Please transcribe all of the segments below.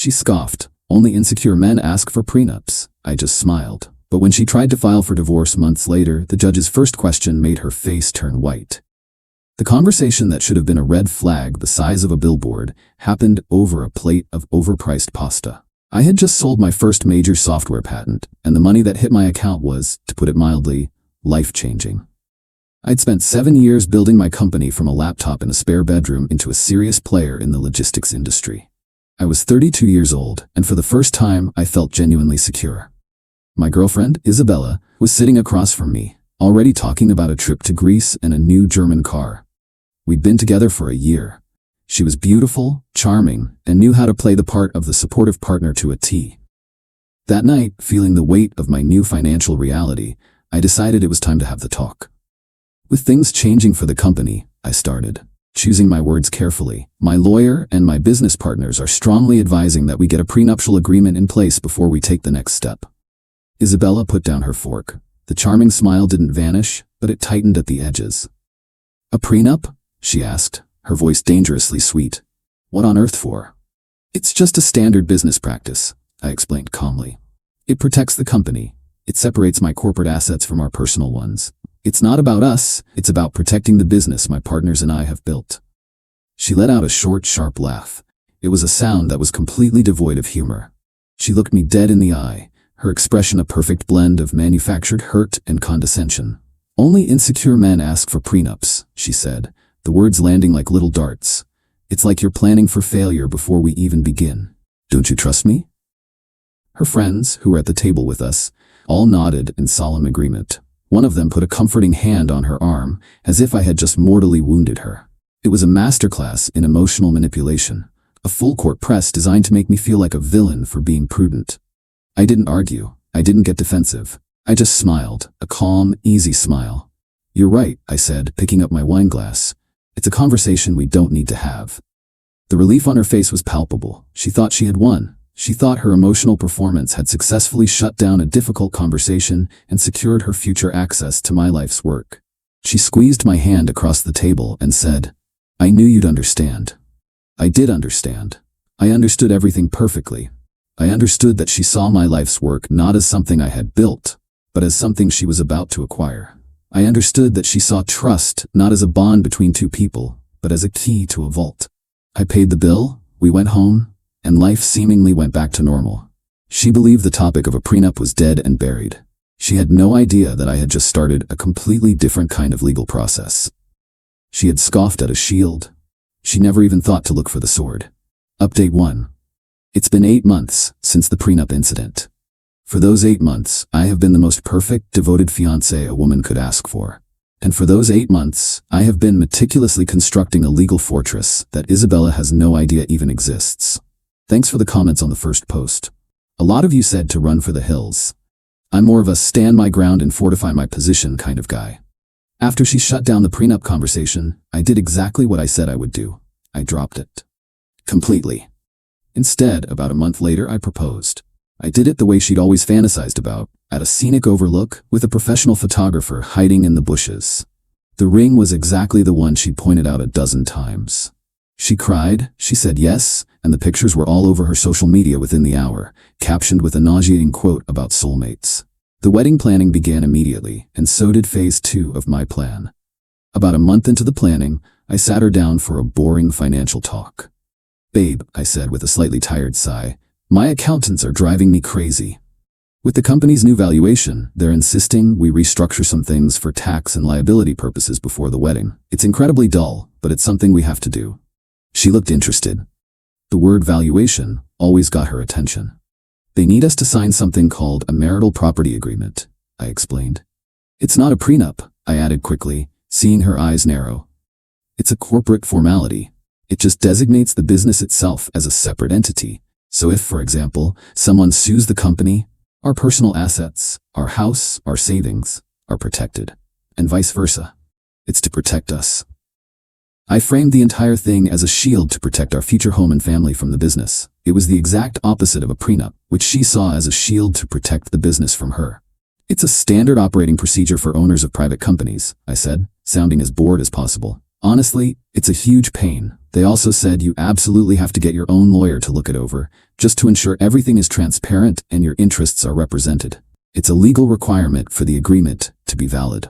She scoffed. Only insecure men ask for prenups. I just smiled. But when she tried to file for divorce months later, the judge's first question made her face turn white. The conversation that should have been a red flag the size of a billboard happened over a plate of overpriced pasta. I had just sold my first major software patent, and the money that hit my account was, to put it mildly, life-changing. I'd spent 7 years building my company from a laptop in a spare bedroom into a serious player in the logistics industry. I was 32 years old, and for the first time, I felt genuinely secure. My girlfriend, Isabella, was sitting across from me, already talking about a trip to Greece and a new German car. We'd been together for a year. She was beautiful, charming, and knew how to play the part of the supportive partner to a T. That night, feeling the weight of my new financial reality, I decided it was time to have the talk. With things changing for the company, I started. Choosing my words carefully, my lawyer and my business partners are strongly advising that we get a prenuptial agreement in place before we take the next step. Isabella put down her fork. The charming smile didn't vanish, but it tightened at the edges. "A prenup?" she asked, her voice dangerously sweet. "What on earth for?" "It's just a standard business practice," I explained calmly. "It protects the company. It separates my corporate assets from our personal ones. It's not about us, it's about protecting the business my partners and I have built." She let out a short, sharp laugh. It was a sound that was completely devoid of humor. She looked me dead in the eye, her expression a perfect blend of manufactured hurt and condescension. "Only insecure men ask for prenups," she said, the words landing like little darts. "It's like you're planning for failure before we even begin. Don't you trust me?" Her friends, who were at the table with us, all nodded in solemn agreement. One of them put a comforting hand on her arm, as if I had just mortally wounded her. It was a masterclass in emotional manipulation, a full-court press designed to make me feel like a villain for being prudent. I didn't argue. I didn't get defensive. I just smiled, a calm, easy smile. "You're right," I said, picking up my wine glass. "It's a conversation we don't need to have." The relief on her face was palpable. She thought she had won. She thought her emotional performance had successfully shut down a difficult conversation and secured her future access to my life's work. She squeezed my hand across the table and said, "I knew you'd understand." I did understand. I understood everything perfectly. I understood that she saw my life's work not as something I had built, but as something she was about to acquire. I understood that she saw trust not as a bond between two people, but as a key to a vault. I paid the bill, we went home, and life seemingly went back to normal. She believed the topic of a prenup was dead and buried. She had no idea that I had just started a completely different kind of legal process. She had scoffed at a shield. She never even thought to look for the sword. Update 1. It's been 8 months since the prenup incident. For those 8 months, I have been the most perfect, devoted fiancé a woman could ask for. And for those 8 months, I have been meticulously constructing a legal fortress that Isabella has no idea even exists. Thanks for the comments on the first post. A lot of you said to run for the hills. I'm more of a stand my ground and fortify my position kind of guy. After she shut down the prenup conversation, I did exactly what I said I would do. I dropped it. Completely. Instead, about a month later, I proposed. I did it the way she'd always fantasized about, at a scenic overlook with a professional photographer hiding in the bushes. The ring was exactly the one she'd pointed out a dozen times. She cried, she said yes, and the pictures were all over her social media within the hour, captioned with a nauseating quote about soulmates. The wedding planning began immediately, and so did phase 2 of my plan. About a month into the planning, I sat her down for a boring financial talk. "Babe," I said with a slightly tired sigh, "my accountants are driving me crazy. With the company's new valuation, they're insisting we restructure some things for tax and liability purposes before the wedding. It's incredibly dull, but it's something we have to do." She looked interested. The word valuation always got her attention. "They need us to sign something called a marital property agreement," I explained. "It's not a prenup," I added quickly, seeing her eyes narrow. "It's a corporate formality. It just designates the business itself as a separate entity. So if, for example, someone sues the company, our personal assets, our house, our savings, are protected, and vice versa. It's to protect us." I framed the entire thing as a shield to protect our future home and family from the business. It was the exact opposite of a prenup, which she saw as a shield to protect the business from her. "It's a standard operating procedure for owners of private companies," I said, sounding as bored as possible. "Honestly, it's a huge pain. They also said you absolutely have to get your own lawyer to look it over, just to ensure everything is transparent and your interests are represented. It's a legal requirement for the agreement to be valid.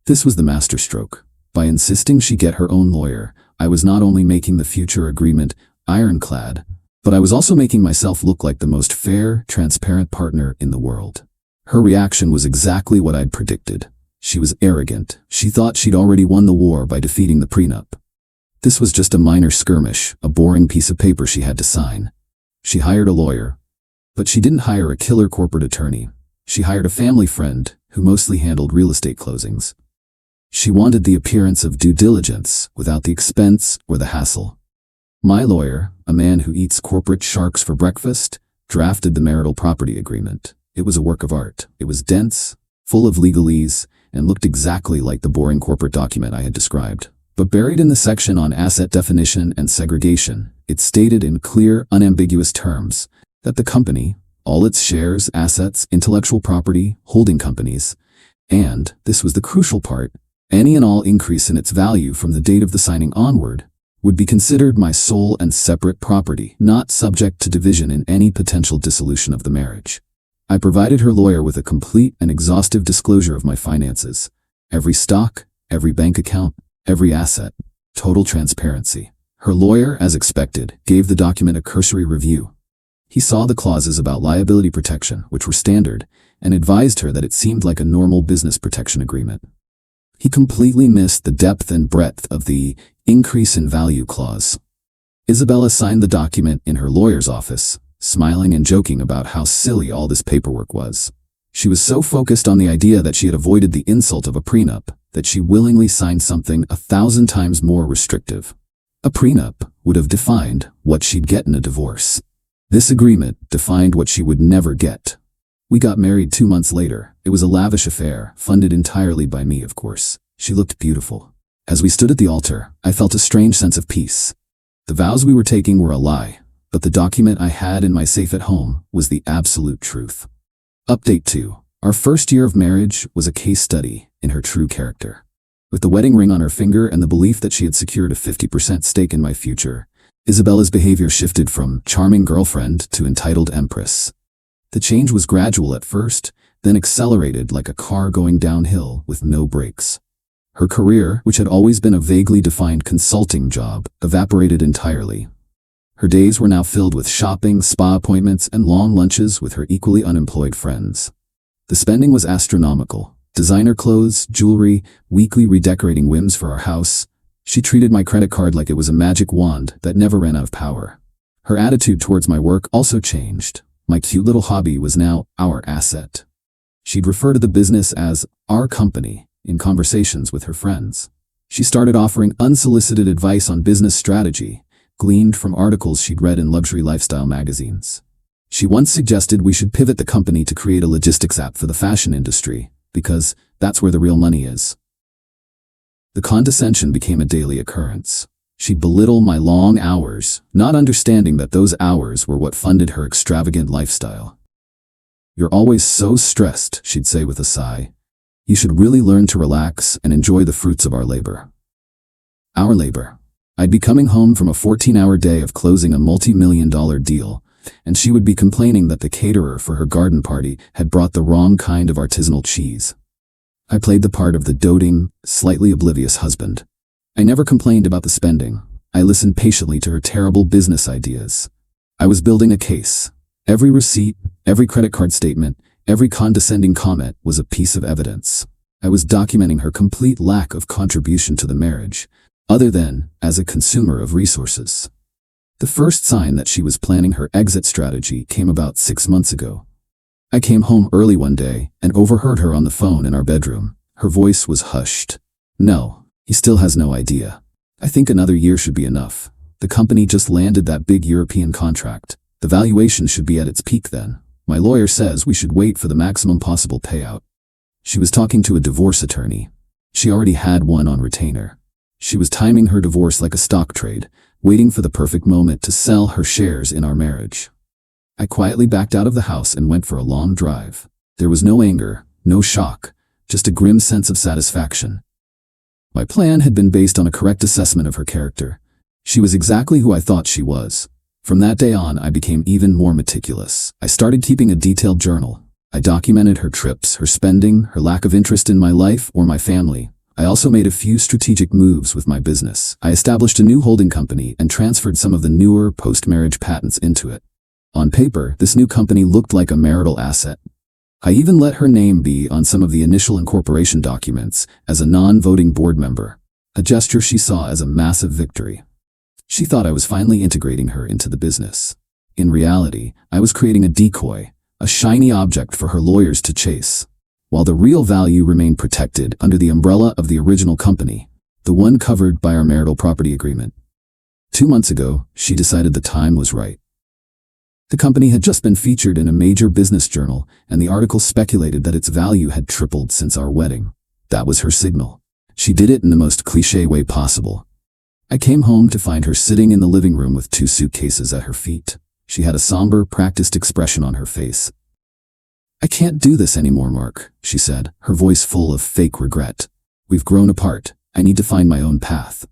This was the masterstroke. By insisting she get her own lawyer, I was not only making the future agreement ironclad, but I was also making myself look like the most fair, transparent partner in the world. Her reaction was exactly what I'd predicted. She was arrogant. She thought she'd already won the war by defeating the prenup. This was just a minor skirmish, a boring piece of paper she had to sign. She hired a lawyer, but she didn't hire a killer corporate attorney. She hired a family friend who mostly handled real estate closings. She wanted the appearance of due diligence without the expense or the hassle. My lawyer, a man who eats corporate sharks for breakfast, drafted the marital property agreement. It was a work of art. It was dense, full of legalese, and looked exactly like the boring corporate document I had described. But buried in the section on asset definition and segregation, it stated in clear, unambiguous terms that the company, all its shares, assets, intellectual property, holding companies, and, this was the crucial part, any and all increase in its value from the date of the signing onward, would be considered my sole and separate property, not subject to division in any potential dissolution of the marriage. I provided her lawyer with a complete and exhaustive disclosure of my finances, every stock, every bank account, every asset, total transparency. Her lawyer, as expected, gave the document a cursory review. He saw the clauses about liability protection, which were standard, and advised her that it seemed like a normal business protection agreement. He completely missed the depth and breadth of the increase in value clause. Isabella signed the document in her lawyer's office, smiling and joking about how silly all this paperwork was. She was so focused on the idea that she had avoided the insult of a prenup that she willingly signed something 1,000 times more restrictive. A prenup would have defined what she'd get in a divorce. This agreement defined what she would never get. We got married 2 months later. It was a lavish affair, funded entirely by me, of course. She looked beautiful. As we stood at the altar, I felt a strange sense of peace. The vows we were taking were a lie, but the document I had in my safe at home was the absolute truth. Update 2. Our first year of marriage was a case study in her true character. With the wedding ring on her finger and the belief that she had secured a 50% stake in my future, Isabella's behavior shifted from charming girlfriend to entitled empress. The change was gradual at first, then accelerated like a car going downhill with no brakes. Her career, which had always been a vaguely defined consulting job, evaporated entirely. Her days were now filled with shopping, spa appointments, and long lunches with her equally unemployed friends. The spending was astronomical. Designer clothes, jewelry, weekly redecorating whims for our house. She treated my credit card like it was a magic wand that never ran out of power. Her attitude towards my work also changed. My cute little hobby was now our asset. She'd refer to the business as our company in conversations with her friends. She started offering unsolicited advice on business strategy, gleaned from articles she'd read in luxury lifestyle magazines. She once suggested we should pivot the company to create a logistics app for the fashion industry, because that's where the real money is. The condescension became a daily occurrence. She'd belittle my long hours, not understanding that those hours were what funded her extravagant lifestyle. "You're always so stressed," she'd say with a sigh. "You should really learn to relax and enjoy the fruits of our labor." Our labor. I'd be coming home from a 14-hour day of closing a multi-million-dollar deal, and she would be complaining that the caterer for her garden party had brought the wrong kind of artisanal cheese. I played the part of the doting, slightly oblivious husband. I never complained about the spending. I listened patiently to her terrible business ideas. I was building a case. Every receipt, every credit card statement, every condescending comment was a piece of evidence. I was documenting her complete lack of contribution to the marriage, other than as a consumer of resources. The first sign that she was planning her exit strategy came about 6 months ago. I came home early one day and overheard her on the phone in our bedroom. Her voice was hushed. "No. He still has no idea. I think another year should be enough. The company just landed that big European contract. The valuation should be at its peak then. My lawyer says we should wait for the maximum possible payout." She was talking to a divorce attorney. She already had one on retainer. She was timing her divorce like a stock trade, waiting for the perfect moment to sell her shares in our marriage. I quietly backed out of the house and went for a long drive. There was no anger, no shock, just a grim sense of satisfaction. My plan had been based on a correct assessment of her character. She was exactly who I thought she was. From that day on, I became even more meticulous. I started keeping a detailed journal. I documented her trips, her spending, her lack of interest in my life or my family. I also made a few strategic moves with my business. I established a new holding company and transferred some of the newer post-marriage patents into it. On paper, this new company looked like a marital asset. I even let her name be on some of the initial incorporation documents as a non-voting board member, a gesture she saw as a massive victory. She thought I was finally integrating her into the business. In reality, I was creating a decoy, a shiny object for her lawyers to chase, while the real value remained protected under the umbrella of the original company, the one covered by our marital property agreement. 2 months ago, she decided the time was right. The company had just been featured in a major business journal, and the article speculated that its value had tripled since our wedding. That was her signal. She did it in the most cliché way possible. I came home to find her sitting in the living room with 2 suitcases at her feet. She had a somber, practiced expression on her face. "I can't do this anymore, Mark," she said, her voice full of fake regret. "We've grown apart. I need to find my own path."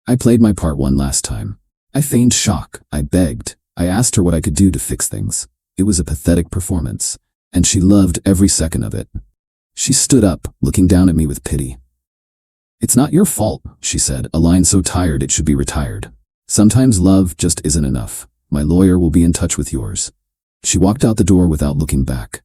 I played my part one last time. I feigned shock. I begged. I asked her what I could do to fix things. It was a pathetic performance, and she loved every second of it. She stood up, looking down at me with pity. "It's not your fault," she said, a line so tired it should be retired. "Sometimes love just isn't enough. My lawyer will be in touch with yours." She walked out the door without looking back.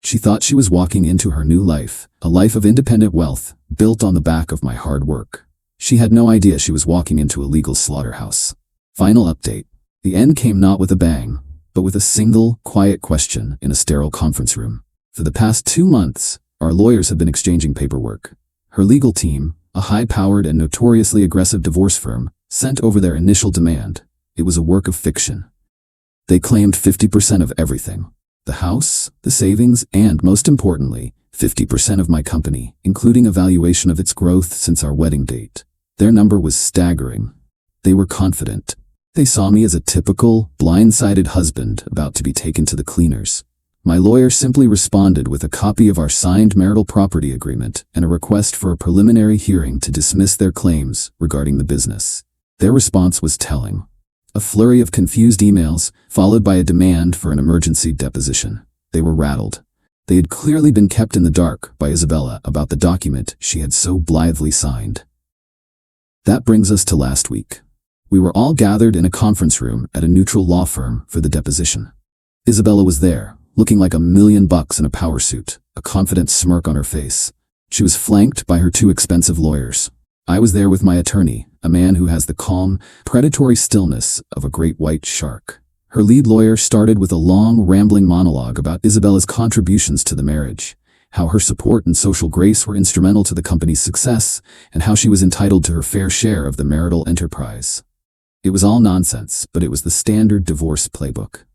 She thought she was walking into her new life, a life of independent wealth, built on the back of my hard work. She had no idea she was walking into a legal slaughterhouse. Final update. The end came not with a bang, but with a single, quiet question in a sterile conference room. For the past 2 months, our lawyers have been exchanging paperwork. Her legal team, a high-powered and notoriously aggressive divorce firm, sent over their initial demand. It was a work of fiction. They claimed 50% of everything. The house, the savings, and, most importantly, 50% of my company, including a valuation of its growth since our wedding date. Their number was staggering. They were confident. They saw me as a typical, blindsided husband about to be taken to the cleaners. My lawyer simply responded with a copy of our signed marital property agreement and a request for a preliminary hearing to dismiss their claims regarding the business. Their response was telling. A flurry of confused emails, followed by a demand for an emergency deposition. They were rattled. They had clearly been kept in the dark by Isabella about the document she had so blithely signed. That brings us to last week. We were all gathered in a conference room at a neutral law firm for the deposition. Isabella was there, looking like $1 million in a power suit, a confident smirk on her face. She was flanked by her 2 expensive lawyers. I was there with my attorney, a man who has the calm, predatory stillness of a great white shark. Her lead lawyer started with a long, rambling monologue about Isabella's contributions to the marriage, how her support and social grace were instrumental to the company's success, and how she was entitled to her fair share of the marital enterprise. It was all nonsense, but it was the standard divorce playbook.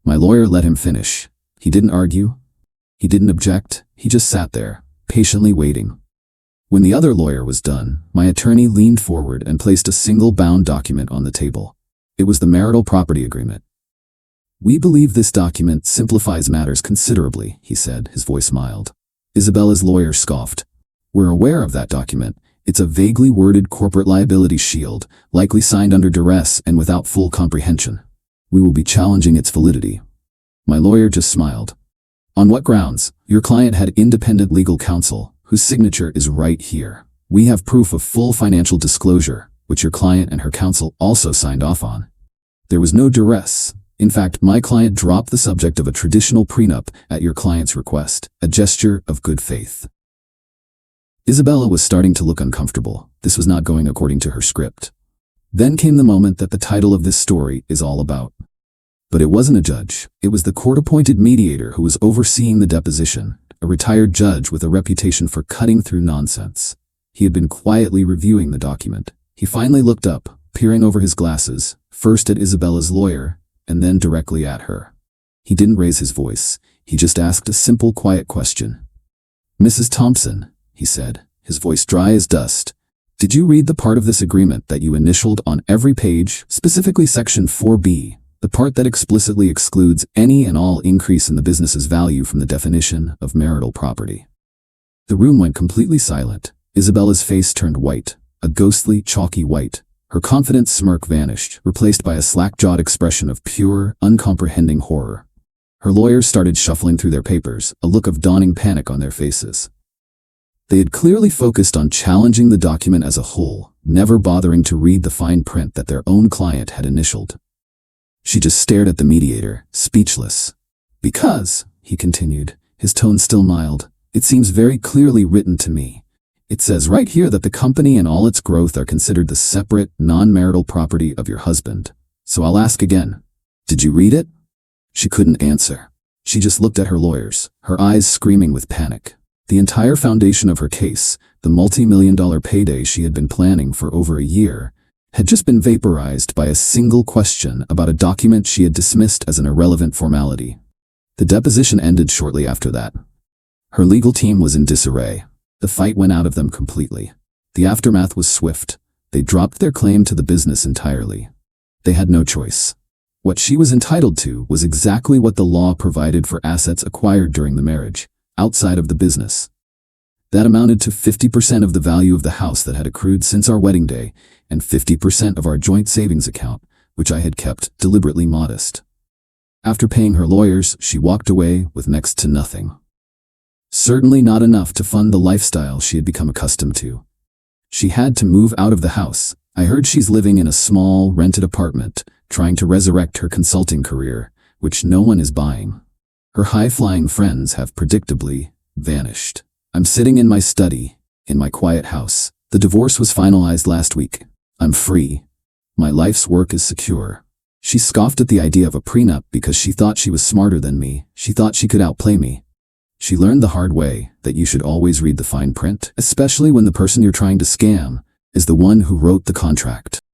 My lawyer let him finish. He didn't argue. He didn't object. He just sat there, patiently waiting. When the other lawyer was done, my attorney leaned forward and placed a single bound document on the table. It was the marital property agreement. "We believe this document simplifies matters considerably," he said, his voice mild. Isabella's lawyer scoffed. "We're aware of that document. It's a vaguely worded corporate liability shield, likely signed under duress and without full comprehension. We will be challenging its validity." My lawyer just smiled. "On what grounds? Your client had independent legal counsel, whose signature is right here. We have proof of full financial disclosure, which your client and her counsel also signed off on. There was no duress. In fact, my client dropped the subject of a traditional prenup at your client's request, a gesture of good faith." Isabella was starting to look uncomfortable. This was not going according to her script. Then came the moment that the title of this story is all about. But it wasn't a judge. It was the court-appointed mediator who was overseeing the deposition, a retired judge with a reputation for cutting through nonsense. He had been quietly reviewing the document. He finally looked up, peering over his glasses, first at Isabella's lawyer, and then directly at her. He didn't raise his voice. He just asked a simple, quiet question. "Mrs. Thompson," he said, his voice dry as dust, "did you read the part of this agreement that you initialed on every page, specifically Section 4B, the part that explicitly excludes any and all increase in the business's value from the definition of marital property?" The room went completely silent. Isabella's face turned white, a ghostly, chalky white. Her confident smirk vanished, replaced by a slack-jawed expression of pure, uncomprehending horror. Her lawyers started shuffling through their papers, a look of dawning panic on their faces. They had clearly focused on challenging the document as a whole, never bothering to read the fine print that their own client had initialed. She just stared at the mediator, speechless. "Because," he continued, his tone still mild, "it seems very clearly written to me. It says right here that the company and all its growth are considered the separate, non-marital property of your husband. So I'll ask again. Did you read it?" She couldn't answer. She just looked at her lawyers, her eyes screaming with panic. The entire foundation of her case, the multi-million-dollar payday she had been planning for over a year, had just been vaporized by a single question about a document she had dismissed as an irrelevant formality. The deposition ended shortly after that. Her legal team was in disarray. The fight went out of them completely. The aftermath was swift. They dropped their claim to the business entirely. They had no choice. What she was entitled to was exactly what the law provided for assets acquired during the marriage, outside of the business. That amounted to 50% of the value of the house that had accrued since our wedding day, and 50% of our joint savings account, which I had kept deliberately modest. After paying her lawyers, she walked away with next to nothing. Certainly not enough to fund the lifestyle she had become accustomed to. She had to move out of the house. I heard she's living in a small, rented apartment, trying to resurrect her consulting career, which no one is buying. Her high-flying friends have predictably vanished. I'm sitting in my study, in my quiet house. The divorce was finalized last week. I'm free. My life's work is secure. She scoffed at the idea of a prenup because she thought she was smarter than me. She thought she could outplay me. She learned the hard way that you should always read the fine print, especially when the person you're trying to scam is the one who wrote the contract.